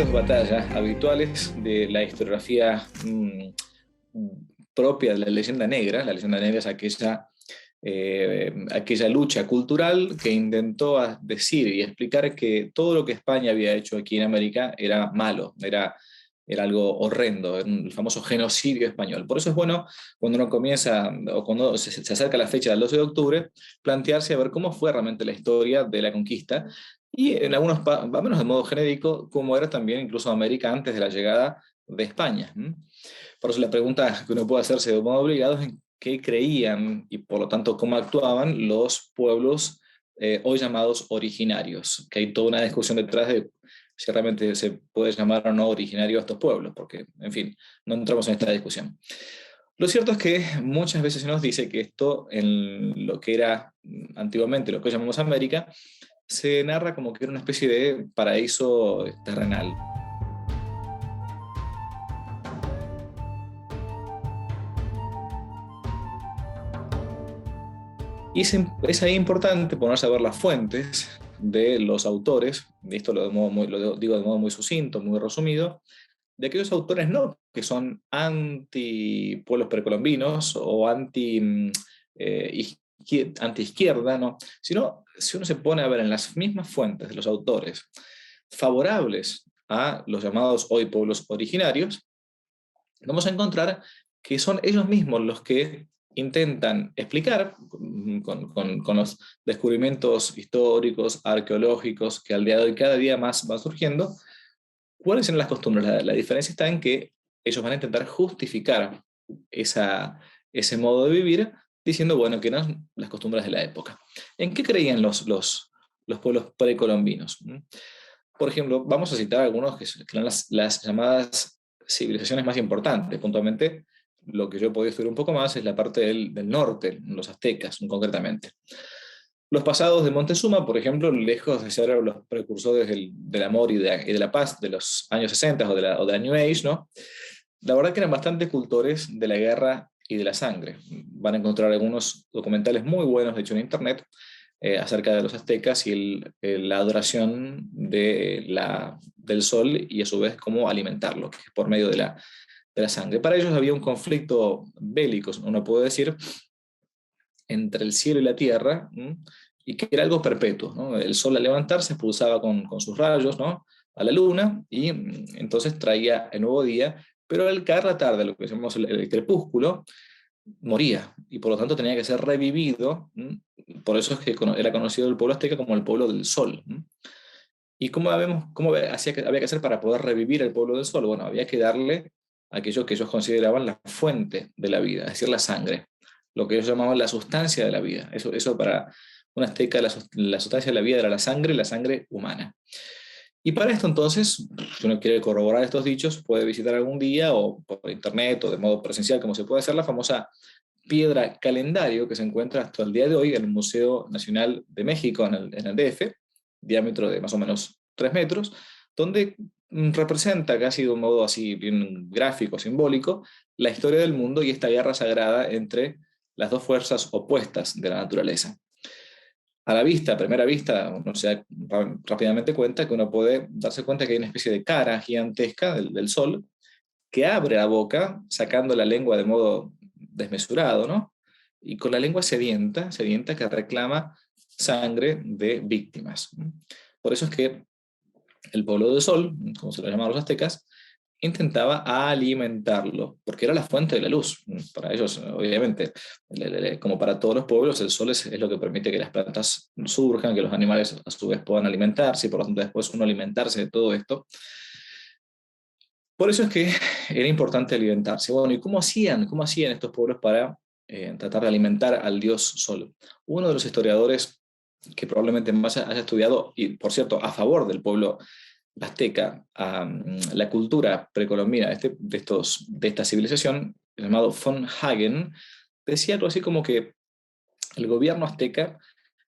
de batalla habituales de la historiografía propia de la leyenda negra. La leyenda negra es aquella lucha cultural que intentó decir y explicar que todo lo que España había hecho aquí en América era malo, era algo horrendo, era el famoso genocidio español. Por eso es bueno, cuando uno comienza, o cuando se acerca la fecha del 12 de octubre, plantearse a ver cómo fue realmente la historia de la conquista, y en algunos, al menos de modo genérico, cómo era también incluso América antes de la llegada de España. Por eso la pregunta que uno puede hacerse de modo obligado es en qué creían y por lo tanto cómo actuaban los pueblos hoy llamados originarios, que hay toda una discusión detrás de si realmente se puede llamar o no originario a estos pueblos, porque, en fin, no entramos en esta discusión. Lo cierto es que muchas veces se nos dice que esto, en lo que era antiguamente lo que hoy llamamos América, se narra como que era una especie de paraíso terrenal. Y es ahí importante ponerse a ver las fuentes de los autores, y esto lo digo de modo muy sucinto, muy resumido, de aquellos autores no que son anti pueblos precolombinos o anti izquierda, no, sino si uno se pone a ver en las mismas fuentes de los autores favorables a los llamados hoy pueblos originarios, vamos a encontrar que son ellos mismos los que intentan explicar con los descubrimientos históricos, arqueológicos, que al día de hoy cada día más van surgiendo, cuáles son las costumbres. La diferencia está en que ellos van a intentar justificar ese modo de vivir diciendo, bueno, que eran las costumbres de la época. ¿En qué creían los pueblos precolombinos? Por ejemplo, vamos a citar algunos que eran las llamadas civilizaciones más importantes. Puntualmente, lo que yo he podido estudiar un poco más es la parte del norte, los aztecas concretamente. Los pasados de Montezuma, por ejemplo, lejos de ser los precursores del amor y de la paz de los años 60 o de la New Age, ¿no? La verdad que eran bastante cultores de la guerra y de la sangre. Van a encontrar algunos documentales muy buenos, de hecho, en Internet, acerca de los aztecas y la adoración del sol y a su vez cómo alimentarlo, que es por medio de la sangre. Para ellos había un conflicto bélico, uno puede decir, entre el cielo y la tierra, y que era algo perpetuo, ¿no? El sol al levantarse expulsaba con sus rayos, ¿no?, a la luna, y entonces traía el nuevo día, pero al caer la tarde, lo que llamamos el crepúsculo, moría, y por lo tanto tenía que ser revivido. Por eso es que era conocido el pueblo azteca como el pueblo del sol. ¿Y cómo había que hacer para poder revivir el pueblo del sol? Bueno, había que darle aquello que ellos consideraban la fuente de la vida, es decir, la sangre, lo que ellos llamaban la sustancia de la vida. Eso para un azteca, la sustancia de la vida era la sangre humana. Y para esto entonces, si uno quiere corroborar estos dichos, puede visitar algún día o por internet o de modo presencial, como se puede hacer, la famosa piedra calendario que se encuentra hasta el día de hoy en el Museo Nacional de México, en el DF, diámetro de más o menos 3 metros, donde representa casi de un modo así bien gráfico, simbólico, la historia del mundo y esta guerra sagrada entre las dos fuerzas opuestas de la naturaleza. A la vista, a primera vista, uno se da rápidamente cuenta que uno puede darse cuenta que hay una especie de cara gigantesca del sol que abre la boca sacando la lengua de modo desmesurado, ¿no? Y con la lengua sedienta que reclama sangre de víctimas. Por eso es que el pueblo del sol, como se lo llamaban los aztecas, intentaba alimentarlo, porque era la fuente de la luz. Para ellos, obviamente, como para todos los pueblos, el sol es lo que permite que las plantas surjan, que los animales a su vez puedan alimentarse y por lo tanto después uno alimentarse de todo esto. Por eso es que era importante alimentarse. Bueno, ¿y cómo hacían estos pueblos para tratar de alimentar al dios Sol? Uno de los historiadores que probablemente más haya estudiado, y por cierto, a favor del pueblo azteca, la cultura precolombina de esta civilización, llamado von Hagen, decía algo así como que el gobierno azteca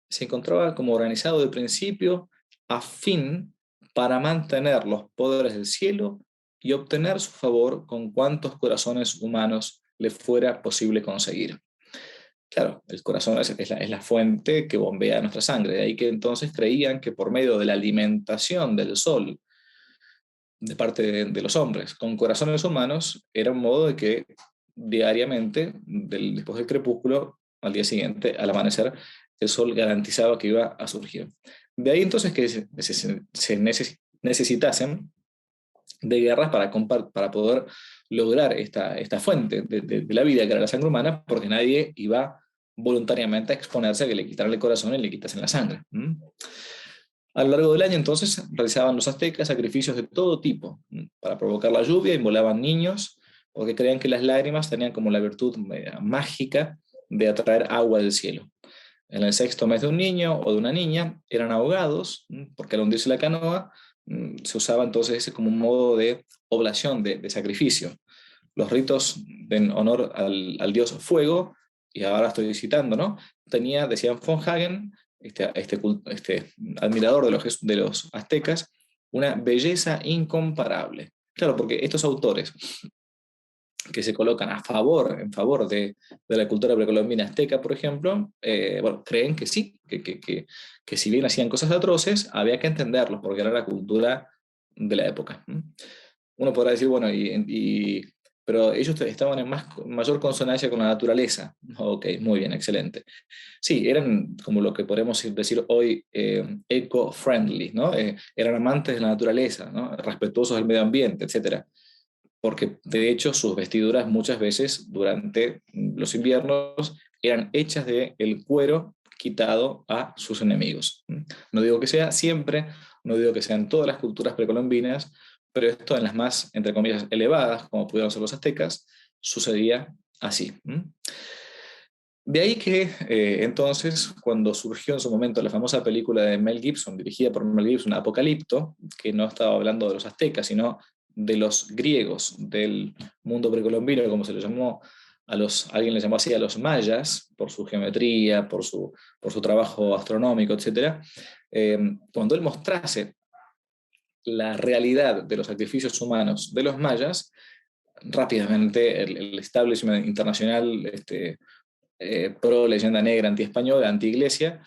se encontraba como organizado de principio a fin para mantener los poderes del cielo y obtener su favor con cuantos corazones humanos le fuera posible conseguir. Claro, el corazón es la fuente que bombea nuestra sangre, de ahí que entonces creían que por medio de la alimentación del sol, de parte de los hombres. Con corazones humanos era un modo de que diariamente, después del crepúsculo, al día siguiente, al amanecer, el sol garantizaba que iba a surgir. De ahí entonces que necesitasen de guerras para poder lograr esta fuente de la vida, que era la sangre humana, porque nadie iba voluntariamente a exponerse a que le quitaran el corazón y le quitasen la sangre. A lo largo del año entonces realizaban los aztecas sacrificios de todo tipo para provocar la lluvia, inmolaban niños porque creían que las lágrimas tenían como la virtud mágica de atraer agua del cielo. En el sexto mes de un niño o de una niña eran ahogados porque al hundirse la canoa se usaba entonces ese como un modo de oblación, de sacrificio. Los ritos en honor al dios fuego, y ahora estoy citando, ¿no? Tenía, decían von Hagen, este admirador de los aztecas, una belleza incomparable. Claro, porque estos autores que se colocan en favor de la cultura precolombina azteca, por ejemplo, bueno, creen que sí, que si bien hacían cosas atroces, había que entenderlos, porque era la cultura de la época. Uno podrá decir, bueno, pero ellos estaban en mayor consonancia con la naturaleza. Ok, muy bien, excelente. Sí, eran como lo que podemos decir hoy eco-friendly, ¿no? Eran amantes de la naturaleza, ¿no? Respetuosos del medio ambiente, etcétera, porque de hecho sus vestiduras muchas veces durante los inviernos eran hechas de el cuero quitado a sus enemigos. No digo que sea siempre, no digo que sean todas las culturas precolombinas, pero esto en las más, entre comillas, elevadas, como pudieron ser los aztecas, sucedía así. De ahí que entonces, cuando surgió en su momento la famosa película de Mel Gibson, dirigida por Mel Gibson, Apocalipto, que no estaba hablando de los aztecas, sino de los griegos, del mundo precolombino, como se le llamó alguien le llamó así a los mayas, por su geometría, por su trabajo astronómico, etc. Cuando él mostrase la realidad de los sacrificios humanos de los mayas, rápidamente el establishment internacional pro leyenda negra, anti-española, anti-iglesia,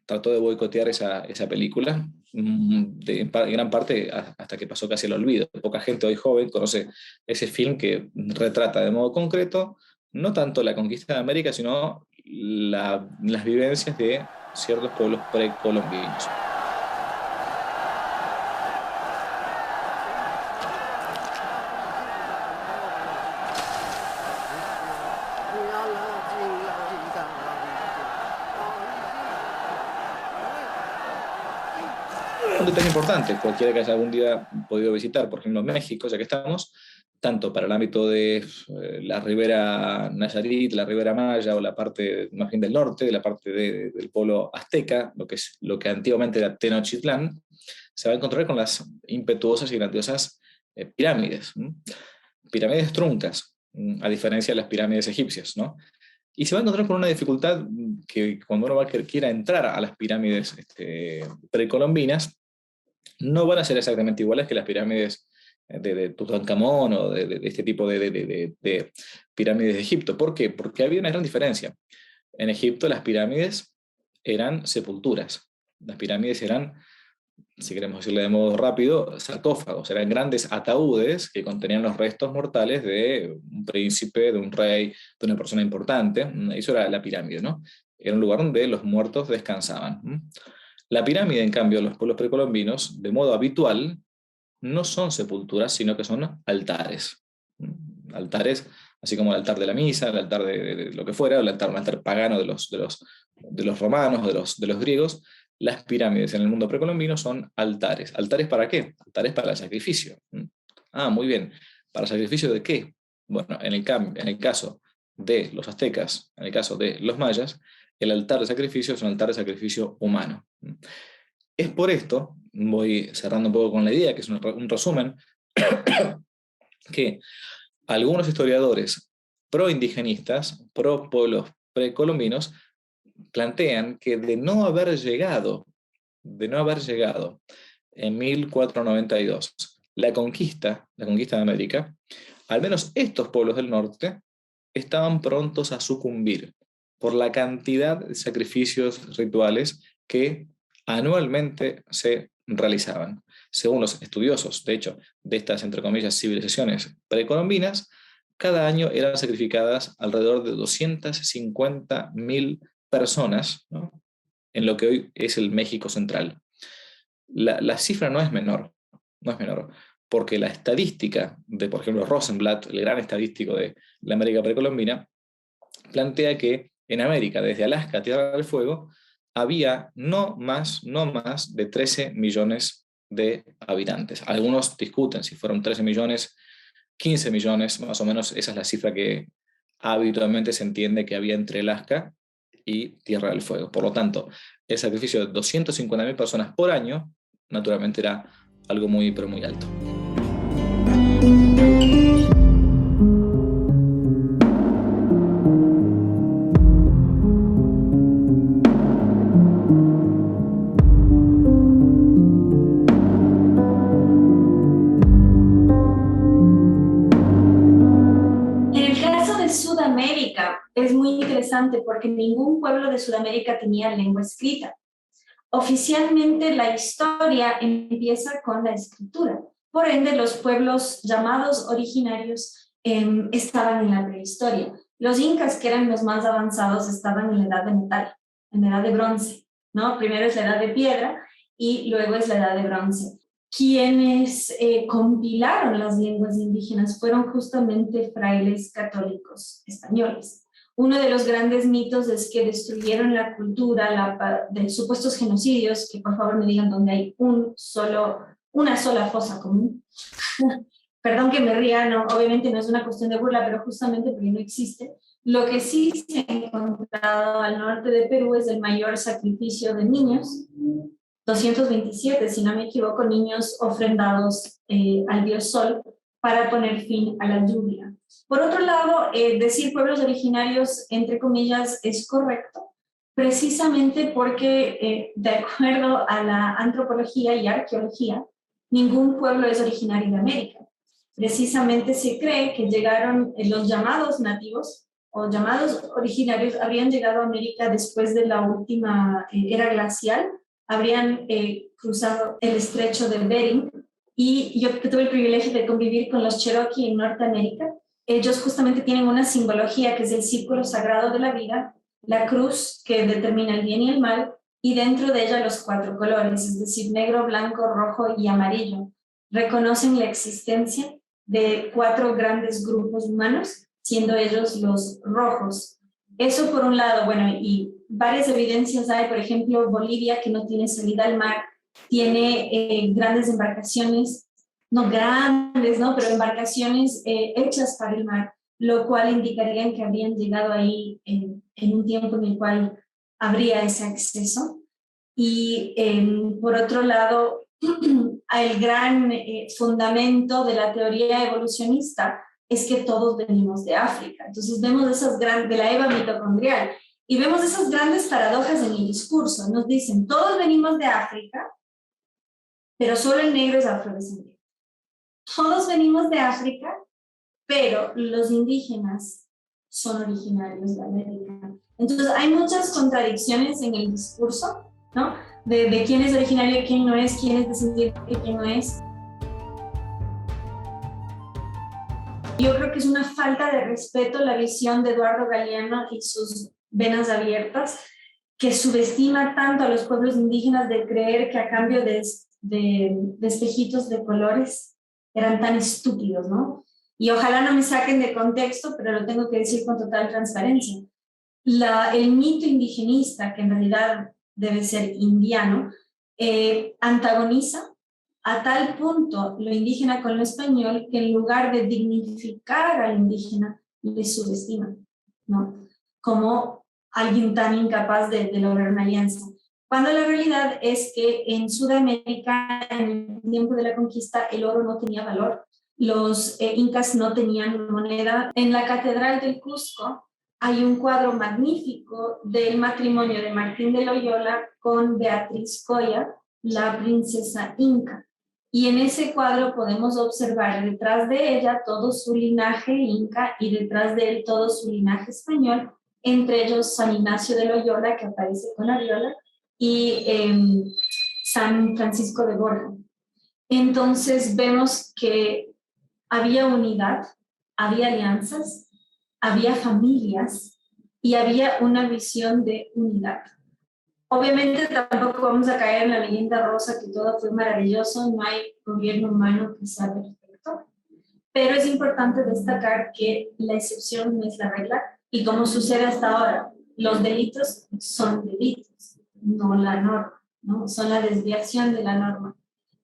trató de boicotear esa película, en gran parte hasta que pasó casi al olvido. Poca gente hoy joven conoce ese film que retrata de modo concreto no tanto la conquista de América, sino las vivencias de ciertos pueblos precolombinos. Un detalle importante, cualquiera que haya algún día podido visitar, por ejemplo, México, ya que estamos, tanto para el ámbito de la Ribera Nayarit, la Ribera Maya o la parte más bien del norte, de la parte del pueblo azteca, lo que antiguamente era Tenochtitlán, se va a encontrar con las impetuosas y grandiosas pirámides, pirámides truncas, a diferencia de las pirámides egipcias, ¿no? Y se va a encontrar con una dificultad que cuando uno quiera entrar a las pirámides precolombinas, no van a ser exactamente iguales que las pirámides de Tutankamón o de este tipo de pirámides de Egipto. ¿Por qué? Porque había una gran diferencia. En Egipto las pirámides eran sepulturas. Las pirámides eran, si queremos decirlo de modo rápido, sarcófagos. Eran grandes ataúdes que contenían los restos mortales de un príncipe, de un rey, de una persona importante. Eso era la pirámide, ¿no? Era un lugar donde los muertos descansaban. La pirámide, en cambio, los pueblos precolombinos, de modo habitual, no son sepulturas, sino que son altares. Altares, así como el altar de la misa, el altar de lo que fuera, un altar pagano de los romanos, de los griegos. Las pirámides en el mundo precolombino son altares. ¿Altares para qué? Altares para el sacrificio. Ah, muy bien. ¿Para el sacrificio de qué? Bueno, en el caso de los aztecas, en el caso de los mayas, el altar de sacrificio es un altar de sacrificio humano. Es por esto, voy cerrando un poco con la idea, que es un resumen, que algunos historiadores pro-indigenistas, pro-pueblos precolombinos, plantean que de no haber llegado en 1492 la conquista de América, al menos estos pueblos del norte estaban prontos a sucumbir por la cantidad de sacrificios rituales que anualmente se realizaban. según los estudiosos, de hecho, de estas, entre comillas, civilizaciones precolombinas, cada año eran sacrificadas alrededor de 250.000 personas, ¿no?, en lo que hoy es el México central. La cifra no es menor, no es menor, porque la estadística de, por ejemplo, Rosenblatt, el gran estadístico de la América precolombina, plantea que en América, desde Alaska a Tierra del Fuego, había no más de 13 millones de habitantes. Algunos discuten si fueron 13 millones, 15 millones, más o menos esa es la cifra que habitualmente se entiende que había entre Alaska y Tierra del Fuego. Por lo tanto, el sacrificio de 250.000 personas por año, naturalmente era algo muy, pero muy alto. Sudamérica es muy interesante porque ningún pueblo de Sudamérica tenía lengua escrita. Oficialmente la historia empieza con la escritura. Por ende, los pueblos llamados originarios estaban en la prehistoria. Los incas, que eran los más avanzados, estaban en la edad de metal, en la edad de bronce, ¿no? Primero es la edad de piedra y luego es la edad de bronce. Quienes compilaron las lenguas indígenas fueron justamente frailes católicos españoles. Uno de los grandes mitos es que destruyeron la cultura de supuestos genocidios, que por favor me digan dónde hay una sola fosa común. Perdón que me ría, no, obviamente no es una cuestión de burla, pero justamente porque no existe. Lo que sí se ha encontrado al norte de Perú es el mayor sacrificio de niños, 227, si no me equivoco, niños ofrendados al dios Sol para poner fin a la lluvia. Por otro lado, decir pueblos originarios, entre comillas, es correcto, precisamente porque, de acuerdo a la antropología y arqueología, ningún pueblo es originario de América. Precisamente se cree que llegaron los llamados nativos o llamados originarios, habrían llegado a América después de la última era glacial, habrían cruzado el estrecho de Bering, y yo tuve el privilegio de convivir con los Cherokee en Norteamérica. Ellos justamente tienen una simbología que es el círculo sagrado de la vida, la cruz que determina el bien y el mal, y dentro de ella los 4 colores, es decir, negro, blanco, rojo y amarillo. Reconocen la existencia de 4 grandes grupos humanos, siendo ellos los rojos. Eso por un lado, bueno, y varias evidencias hay, por ejemplo, Bolivia, que no tiene salida al mar, tiene grandes embarcaciones, no grandes, ¿no?, pero embarcaciones hechas para el mar, lo cual indicaría que habrían llegado ahí en un tiempo en el cual habría ese acceso. Y por otro lado, el gran fundamento de la teoría evolucionista es que todos venimos de África. Entonces vemos esas grandes, de la Eva mitocondrial, y vemos esas grandes paradojas en el discurso. Nos dicen, todos venimos de África, pero solo el negro es afrodescendiente. Todos venimos de África, pero los indígenas son originarios de América. Entonces hay muchas contradicciones en el discurso, ¿no?, de quién es originario, quién no es, quién es descendiente, quién no es. Yo creo que es una falta de respeto la visión de Eduardo Galeano y sus venas abiertas, que subestima tanto a los pueblos indígenas de creer que a cambio de espejitos de colores eran tan estúpidos, ¿no? Y ojalá no me saquen de contexto, pero lo tengo que decir con total transparencia. El mito indigenista, que en realidad debe ser indiano, antagoniza a tal punto lo indígena con lo español que en lugar de dignificar al indígena, le subestima, ¿no?, como alguien tan incapaz de lograr una alianza. Cuando la realidad es que en Sudamérica, en el tiempo de la conquista, el oro no tenía valor. Los incas no tenían moneda. En la Catedral del Cusco hay un cuadro magnífico del matrimonio de Martín de Loyola con Beatriz Coya, la princesa inca. Y en ese cuadro podemos observar detrás de ella todo su linaje inca y detrás de él todo su linaje español, entre ellos San Ignacio de Loyola, que aparece con la viola, y San Francisco de Borja. entonces vemos que había unidad, había alianzas, había familias y había una visión de unidad. Obviamente tampoco vamos a caer en la leyenda rosa que todo fue maravilloso, no hay gobierno humano que sea perfecto, pero es importante destacar que la excepción no es la regla y como sucede hasta ahora, los delitos son delitos, no la norma, ¿no? Son la desviación de la norma.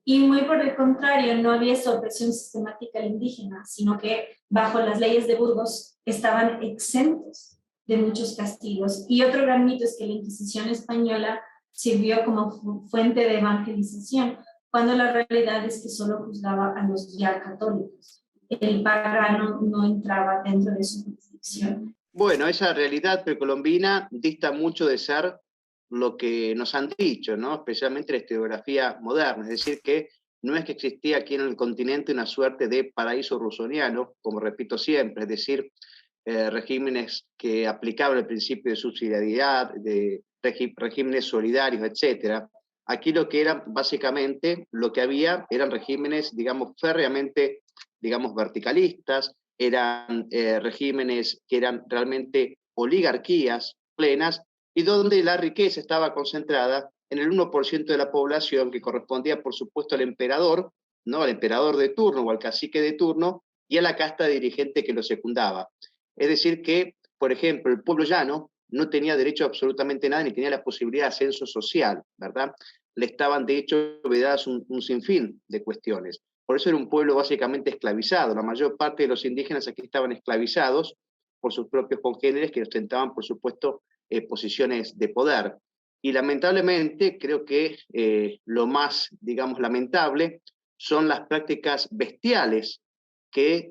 Y muy por el contrario, no había esta opresión sistemática al indígena, sino que bajo las leyes de Burgos estaban exentos de muchos castigos. Y otro gran mito es que la Inquisición española sirvió como fuente de evangelización, cuando la realidad es que solo juzgaba a los ya católicos. El pagano no entraba dentro de su jurisdicción. Bueno, esa realidad precolombina dista mucho de ser lo que nos han dicho, ¿no? Especialmente la historiografía moderna, es decir, que no es que existía aquí en el continente una suerte de paraíso rusoniano, como repito siempre, es decir, regímenes que aplicaban el principio de subsidiariedad, de regímenes solidarios, etc. Aquí lo que era, básicamente, lo que había eran regímenes, digamos, férreamente, digamos, verticalistas, eran regímenes que eran realmente oligarquías plenas, y donde la riqueza estaba concentrada en el 1% de la población, que correspondía, por supuesto, al emperador, ¿no? Al emperador de turno o al cacique de turno, y a la casta dirigente que lo secundaba. Es decir que, por ejemplo, el pueblo llano no tenía derecho a absolutamente nada, ni tenía la posibilidad de ascenso social, ¿verdad? Le estaban, de hecho, vedadas un sinfín de cuestiones. Por eso era un pueblo básicamente esclavizado. La mayor parte de los indígenas aquí estaban esclavizados por sus propios congéneres, que ostentaban, por supuesto, posiciones de poder. Y lamentablemente, creo que lo más, digamos, lamentable son las prácticas bestiales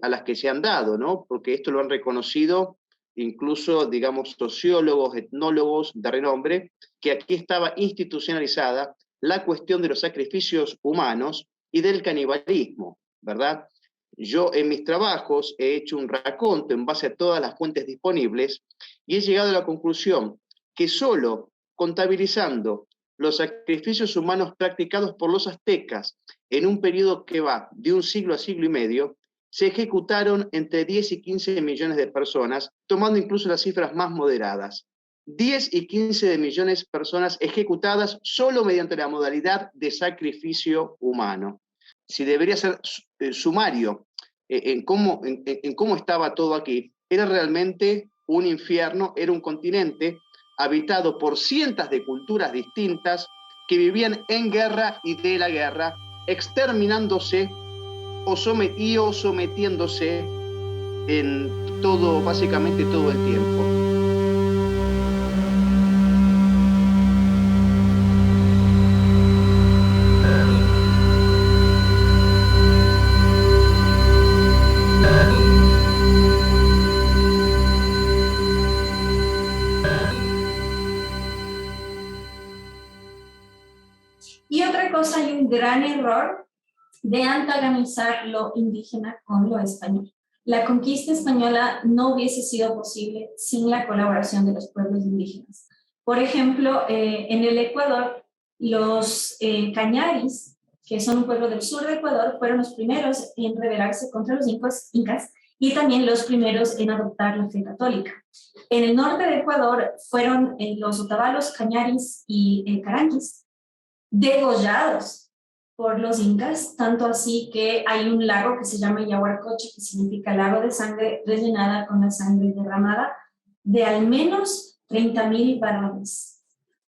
a las que se han dado, ¿no? Porque esto lo han reconocido incluso, digamos, sociólogos, etnólogos de renombre, que aquí estaba institucionalizada la cuestión de los sacrificios humanos y del canibalismo, ¿verdad? Yo en mis trabajos he hecho un raconto en base a todas las fuentes disponibles y he llegado a la conclusión que solo contabilizando los sacrificios humanos practicados por los aztecas en un periodo que va de un siglo a siglo y medio, se ejecutaron entre 10 y 15 millones de personas, tomando incluso las cifras más moderadas. 10 y 15 millones de personas ejecutadas solo mediante la modalidad de sacrificio humano. Si debería ser sumario en cómo estaba todo aquí, era realmente un infierno, era un continente habitado por cientos de culturas distintas que vivían en guerra y de la guerra, exterminándose o sometiéndose en todo, básicamente todo el tiempo. Y otra cosa, hay un gran error de antagonizar lo indígena con lo español. La conquista española no hubiese sido posible sin la colaboración de los pueblos indígenas. Por ejemplo, en el Ecuador, los cañaris, que son un pueblo del sur de Ecuador, fueron los primeros en rebelarse contra los incas y también los primeros en adoptar la fe católica. En el norte de Ecuador fueron los otavalos, cañaris y caranquis degollados por los incas, tanto así que hay un lago que se llama Yaguarcocha, que significa lago de sangre rellenada con la sangre derramada de al menos 30,000 varones.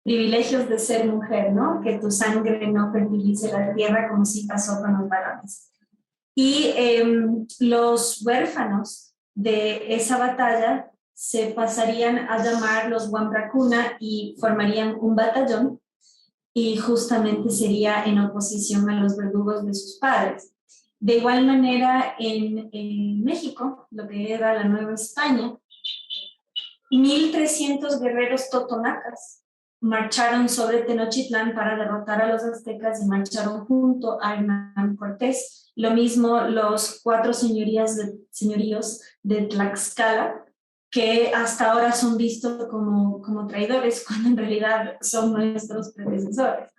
Privilegios de ser mujer, ¿no? Que tu sangre no fertilice la tierra como si pasó con los varones. Y los huérfanos de esa batalla se pasarían a llamar los Wambracuna y formarían un batallón, y justamente sería en oposición a los verdugos de sus padres. De igual manera, en México, lo que era la Nueva España, 1,300 guerreros totonacas marcharon sobre Tenochtitlán para derrotar a los aztecas y marcharon junto a Hernán Cortés. Lo mismo los 4 señoríos de Tlaxcala, que hasta ahora son vistos como traidores, cuando en realidad son nuestros predecesores.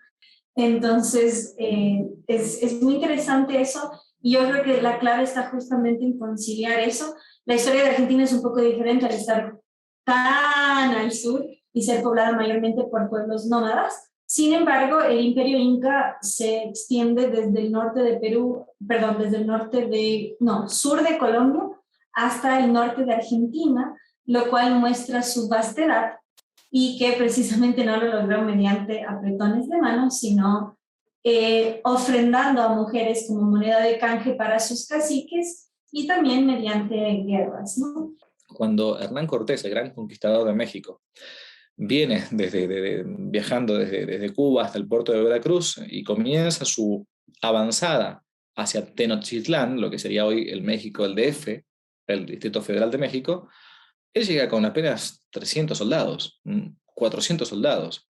Entonces, es muy interesante eso, y yo creo que la clave está justamente en conciliar eso. La historia de Argentina es un poco diferente al estar tan al sur y ser poblada mayormente por pueblos nómadas. Sin embargo, el imperio inca se extiende desde el norte de Perú, perdón, desde el norte de, no, sur de Colombia hasta el norte de Argentina, lo cual muestra su vastedad y que precisamente no lo logró mediante apretones de manos, sino ofrendando a mujeres como moneda de canje para sus caciques y también mediante guerras, ¿no? Cuando Hernán Cortés, el gran conquistador de México, viene viajando desde Cuba hasta el puerto de Veracruz y comienza su avanzada hacia Tenochtitlán, lo que sería hoy el México, el DF, el Distrito Federal de México, él llega con apenas 300 soldados, 400 soldados.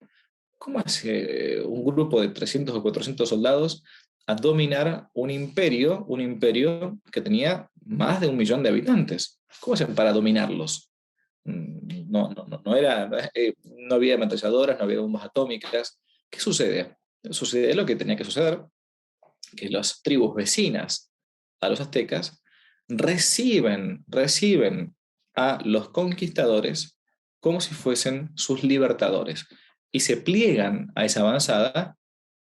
¿Cómo hace un grupo de 300 o 400 soldados a dominar un imperio que tenía más de 1 millón de habitantes? ¿Cómo hacen para dominarlos? No había ametralladoras, no había bombas atómicas. ¿Qué sucede? Sucede lo que tenía que suceder, que las tribus vecinas a los aztecas reciben a los conquistadores como si fuesen sus libertadores y se pliegan a esa avanzada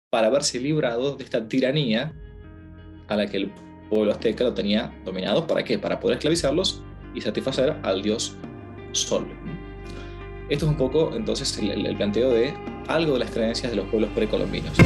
para verse librados de esta tiranía a la que el pueblo azteca lo tenía dominado. ¿Para qué? Para poder esclavizarlos y satisfacer al dios Sol. Esto es un poco entonces el planteo de algo de las creencias de los pueblos precolombinos.